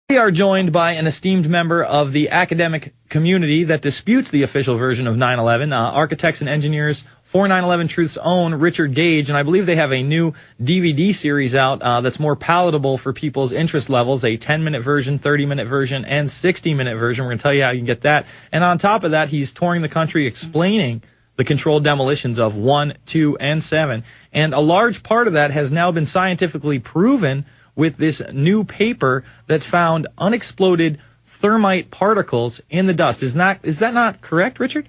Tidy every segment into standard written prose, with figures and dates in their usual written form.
We are joined by an esteemed member of the academic community that disputes the official version of 9/11, architects and engineers for 9/11 Truth's own Richard Gage, and I believe they have a new DVD series out that's more palatable for people's interest levels, a 10-minute version, 30-minute version, and 60-minute version. We're going to tell you how you can get that. And on top of that, he's touring the country explaining the controlled demolitions of 1, 2, and 7. And a large part of that has now been scientifically proven with this new paper that found unexploded thermite particles in the dust. Is that not correct, Richard?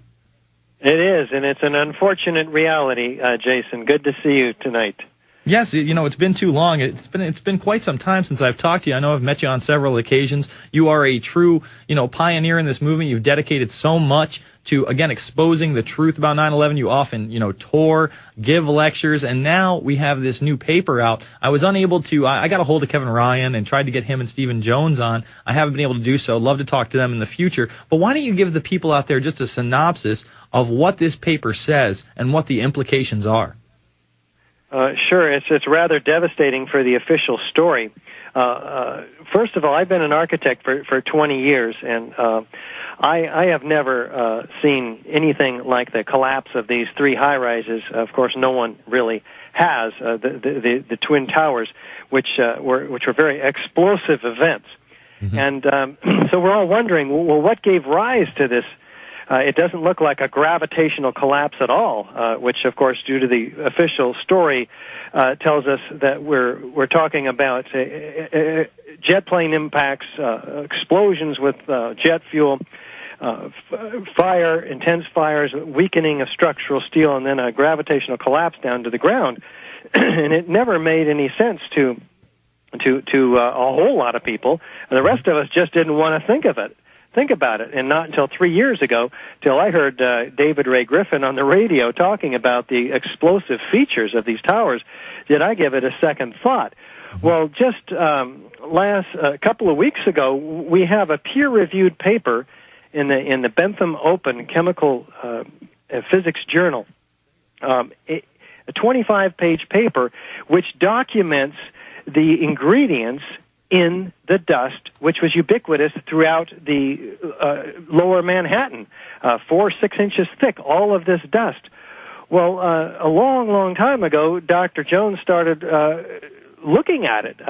It is, and it's an unfortunate reality, Jason. Good to see you tonight. Yes, it's been too long. It's been quite some time since I've talked to you. I know I've met you on several occasions. You are a true, pioneer in this movement. You've dedicated so much to, again, exposing the truth about 9/11. You often, tour, give lectures, and now we have this new paper out. I was unable to, I got a hold of Kevin Ryan and tried to get him and Stephen Jones on. I haven't been able to do so. Love to talk to them in the future. But why don't you give the people out there just a synopsis of what this paper says and what the implications are? Sure. It's rather devastating for the official story. First of all, I've been an architect for 20 years, and I have never seen anything like the collapse of these three high-rises. Of course, no one really has. The Twin Towers, which were very explosive events. Mm-hmm. And so we're all wondering, well, what gave rise to this? It doesn't look like a gravitational collapse at all, which, of course, due to the official story, tells us that we're talking about jet plane impacts, explosions with jet fuel, fire, intense fires, weakening of structural steel, and then a gravitational collapse down to the ground. And it never made any sense to a whole lot of people. And the rest of us just didn't want to think about it, and not until 3 years ago, till I heard David Ray Griffin on the radio talking about the explosive features of these towers, did I give it a second thought. Well, just a couple of weeks ago, we have a peer-reviewed paper in the Bentham Open Chemical Physics Journal, a 25-page paper which documents the ingredients in the dust, which was ubiquitous throughout the lower Manhattan, 4-6 inches thick, all of this dust. Well, a long, long time ago, Dr. Jones started looking at it.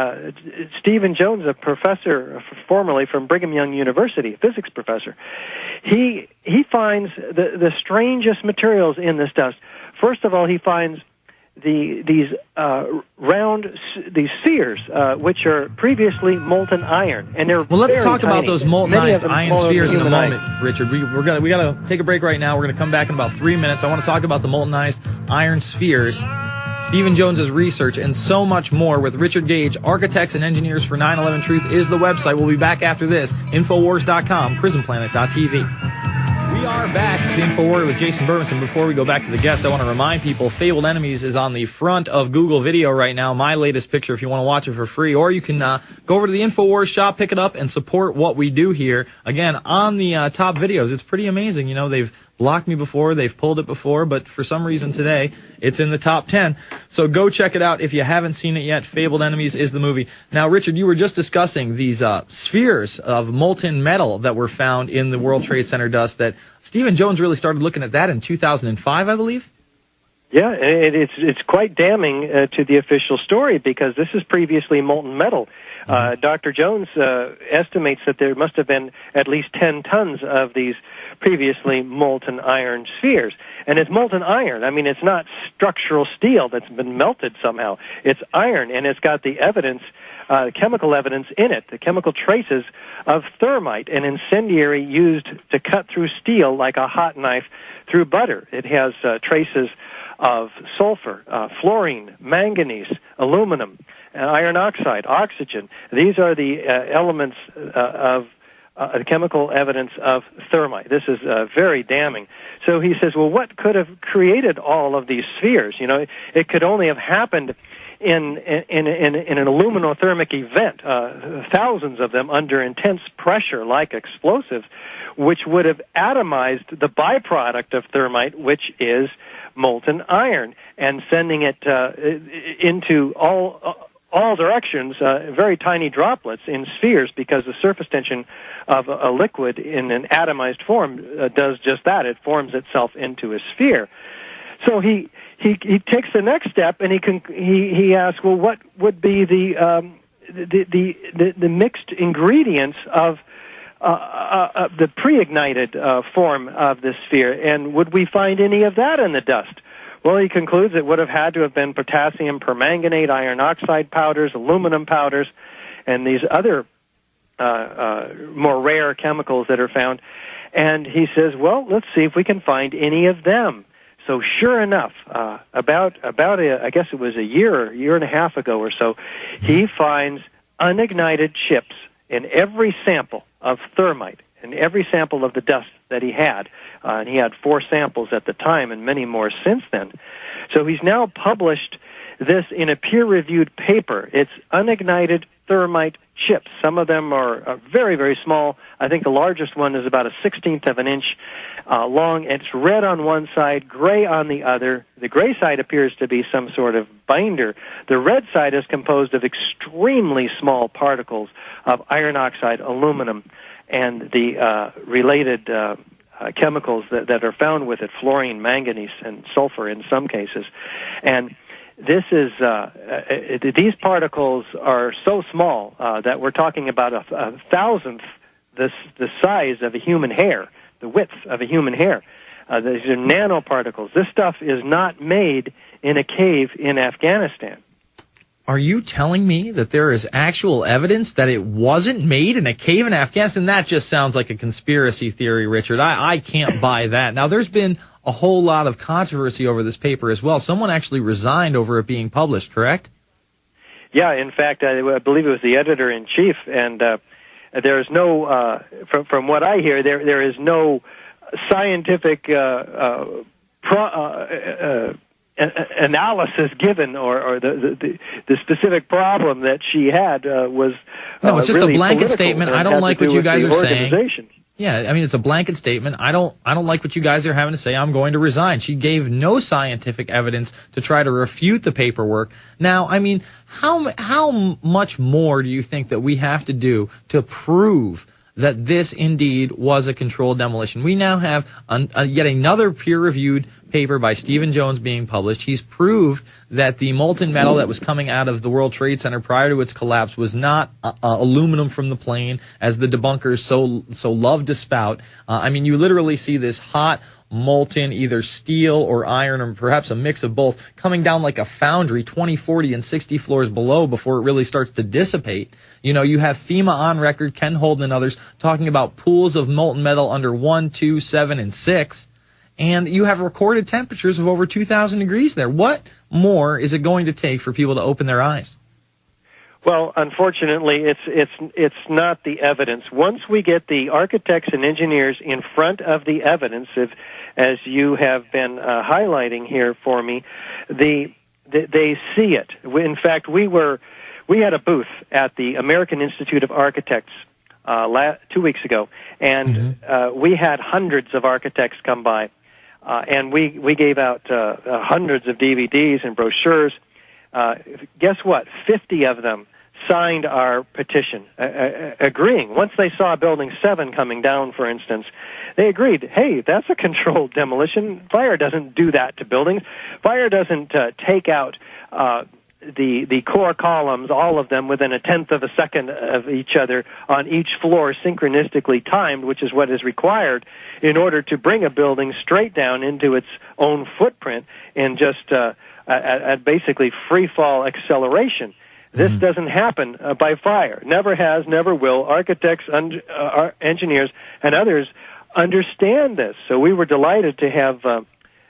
Stephen Jones, a professor formerly from Brigham Young University, a physics professor, he finds the strangest materials in this dust. First of all, he finds these spheres, which are previously molten iron, and they're let's talk tiny. about those moltenized iron spheres in a moment, Richard. We gotta take a break right now. We're gonna come back in about 3 minutes. I want to talk about the moltenized iron spheres, Stephen Jones's research, and so much more with Richard Gage. Architects and Engineers for 9/11 Truth is the website. We'll be back after this. Infowars.com, prismplanet.tv. We are back. It's the InfoWar with Jason Bermas, and before we go back to the guest, I want to remind people, Fabled Enemies is on the front of Google Video right now, my latest picture if you want to watch it for free, or you can go over to the InfoWars shop, pick it up, and support what we do here. Again, on the top videos, it's pretty amazing. They've blocked me before, they've pulled it before, but for some reason today, it's in the top 10. So go check it out if you haven't seen it yet. Fabled Enemies is the movie. Now, Richard, you were just discussing these spheres of molten metal that were found in the World Trade Center dust that Stephen Jones really started looking at that in 2005, I believe? Yeah, it's quite damning to the official story, because this is previously molten metal. Dr. Jones estimates that there must have been at least 10 tons of these previously molten iron spheres. And it's molten iron. I mean, it's not structural steel that's been melted somehow. It's iron, and it's got the evidence, chemical evidence in it, the chemical traces of thermite, an incendiary used to cut through steel like a hot knife through butter. It has traces of sulfur, fluorine, manganese, aluminum, iron oxide, oxygen. These are the elements of the chemical evidence of thermite. This is very damning. So he says, well, what could have created all of these spheres? It could only have happened in an aluminothermic event, thousands of them under intense pressure like explosives, which would have atomized the byproduct of thermite, which is molten iron, and sending it into all directions, very tiny droplets in spheres, because the surface tension of a liquid in an atomized form does just that. It forms itself into a sphere. So he takes the next step, and he asks, well, what would be the mixed ingredients of the pre-ignited form of the sphere, and would we find any of that in the dust? Well, he concludes it would have had to have been potassium permanganate, iron oxide powders, aluminum powders, and these other more rare chemicals that are found. And he says, well, let's see if we can find any of them. So sure enough, about I guess it was a year and a half ago or so, he finds unignited chips in every sample of thermite, in every sample of the dust that he had. And he had 4 samples at the time and many more since then. So he's now published this in a peer-reviewed paper. It's unignited thermite chips. Some of them are very, very small. I think the largest one is about a 16th of an inch long. It's red on one side, gray on the other. The gray side appears to be some sort of binder. The red side is composed of extremely small particles of iron oxide, aluminum, and the related chemicals that are found with it, fluorine, manganese, and sulfur in some cases. And this is these particles are so small that we're talking about a thousandth the size of a human hair, the width of a human hair. These are nanoparticles. This stuff is not made in a cave in Afghanistan. Are you telling me that there is actual evidence that it wasn't made in a cave in Afghanistan? That just sounds like a conspiracy theory, Richard. I can't buy that. Now, there's been a whole lot of controversy over this paper as well. Someone actually resigned over it being published, correct? Yeah, in fact, I believe it was the editor-in-chief, and there is no, from what I hear, there is no scientific analysis given, or the specific problem that she had was no, it's just really a blanket statement. I don't like what you guys are saying. Yeah, I mean, it's a blanket statement. I don't like what you guys are having to say. I'm going to resign. She gave no scientific evidence to try to refute the paperwork. Now, I mean, how much more do you think that we have to do to prove that this indeed was a controlled demolition? We now have yet another peer-reviewed paper by Stephen Jones being published. He's proved that the molten metal that was coming out of the World Trade Center prior to its collapse was not aluminum from the plane, as the debunkers so love to spout. I mean, you literally see this hot, molten, either steel or iron, or perhaps a mix of both, coming down like a foundry 20, 40, and 60 floors below before it really starts to dissipate. You know, you have FEMA on record, Ken Holden and others, talking about pools of molten metal under 1, 2, 7, and 6. And you have recorded temperatures of over 2,000 degrees there. What more is it going to take for people to open their eyes? Well, unfortunately, it's not the evidence. Once we get the architects and engineers in front of the evidence, as you have been highlighting here for me, they see it. In fact, we had a booth at the American Institute of Architects 2 weeks ago, and we had hundreds of architects come by, and we gave out hundreds of DVDs and brochures. Guess what? 50 of them signed our petition, agreeing. Once they saw Building 7 coming down, for instance, they agreed, hey, that's a controlled demolition. Fire doesn't do that to buildings. Fire doesn't take out the core columns, all of them, within a tenth of a second of each other on each floor, synchronistically timed, which is what is required in order to bring a building straight down into its own footprint in just at basically free fall acceleration. This doesn't happen by fire. Never has, never will. Architects, engineers, and others understand this. So we were delighted to have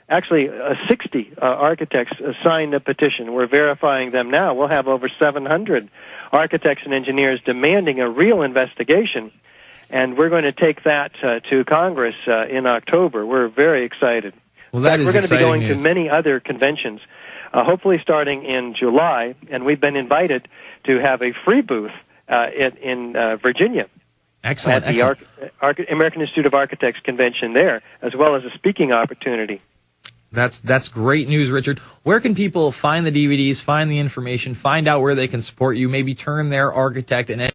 actually 60 architects sign the petition. We're verifying them now. We'll have over 700 architects and engineers demanding a real investigation, and we're going to take that to Congress in October. We're very excited. Well, that is we're going to be going news. to many other conventions, hopefully starting in July, and we've been invited to have a free booth in Virginia. Excellent. At the American Institute of Architects convention there, as well as a speaking opportunity. That's great news, Richard. Where can people find the DVDs, find the information, find out where they can support you, maybe turn their architect and